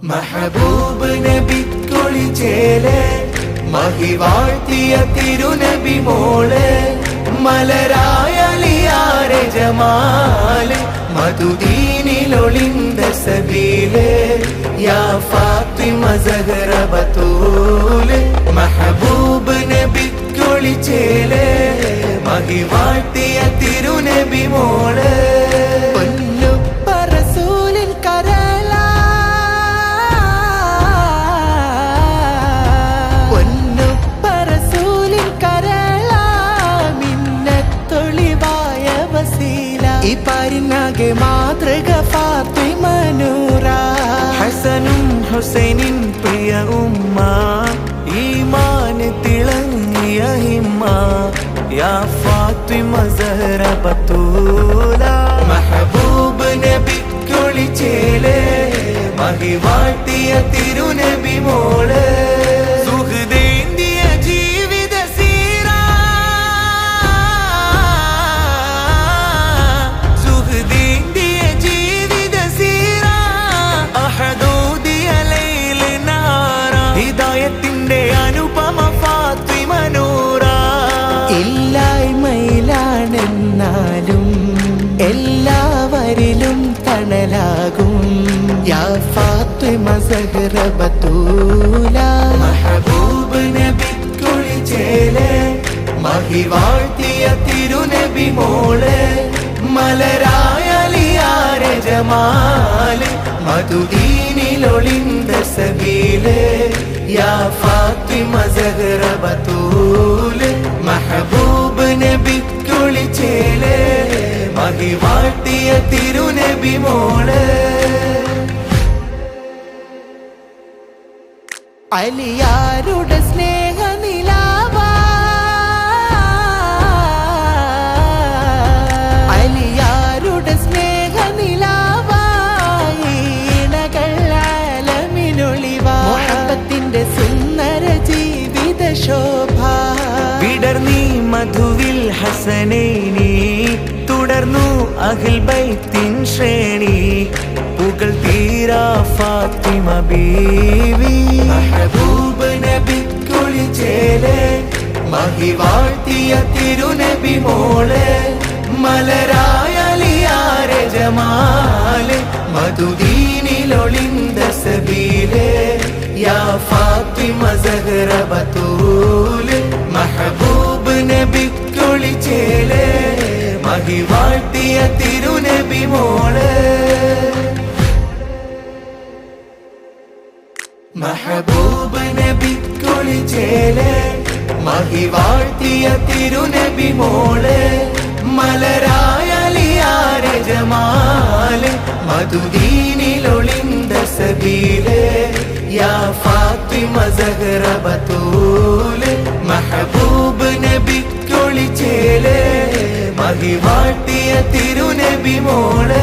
മെഹബൂബ് നബിക്കൊളിച്ചേലെ മഹിവാഴ്ത്തിയ തിരുനബി മോള് മലരായ അലിയാരെ ജമാല് മധുദീനിലൊളിന്ത സബീല് യാ ഫാത്തിമ സഹറ ബതൂല് മെഹബൂബ് നബിക്കൊളിച്ചേലെ മഹിവാഴ്ത്തിയ തിരുനബി മോള് മാതൃക ഫാത്തിമ നൂറ ഹസനും ഹുസൈനിൻ പ്രിയ ഉമ്മ ഈമാൻ തിളങ്ങിയ ഹിമ്മ യാ ഫാത്തിമ സഹറ ബതൂല മെഹബൂബ് നബിക്കൊളിച്ചേലെ മഹിവാഴ്ത്തിയ തിരുനബി മോള് ും എല്ലാവരിലും തണലാകും യാ ഫാത്തിമ സഹറ ബതൂല മെഹബൂബ് നബിക്കൊളിച്ചേലെ മഹിവാഴ്ത്തിയ തിരുനബി മോള് മലരായ അലിയാരെ ജമാല് മധുദീനിലൊളിന്ത സബീല് യാ ഫാത്തിമ സഹറ ബതൂല് മെഹബൂബ് നബിക്കൊളിച്ചേലെ മഹിവാഴ്ത്തിയ തിരുനബി മോള് അലിയാരുടെ സ്നേഹ നിലാവാ അലിയാരുടെ സ്നേഹ നിലാവാ ഈണകൾ ആലമിനൊളിവാ മുഹബ്ബത്തിന്റെ സുന്ദര ജീവിത ശോഭ വിടർന്നീ മധുവിൽ ഹസനൈനി തുടർന്നു അഹ്ൽ ബൈത്തിൻ ശ്രേണി പുകൾ തീരാ ഫാത്തിമ ബീവി മെഹബൂബ് നബിക്കൊളിച്ചേലെ മഹിവാഴ്ത്തിയ തിരുനബി മോള് മലരായ അലിയാരെ ജമാല് മധുദീനിലൊളിന്ത സബീല് യാ ഫാത്തിമ സഹറ ബതൂല് മെഹബൂബ് നബിക്കൊളിച്ചേലെ മഹിവാഴ്ത്തിയ തിരുനബി മോള് മെഹബൂബ് നബിക്കൊളിച്ചേലെ മഹിവാഴ്ത്തിയ തിരുനബി മോള് മലരായ അലിയാരെ ജമാല് മധുദീനിലൊളിന്ത സബീല് യാ ഫാത്തിമ സഹറ ബതൂല് മെഹബൂബ് നബിക്കൊളിച്ചേലെ മഹിവാഴ്ത്തിയ തിരുനബി മോള്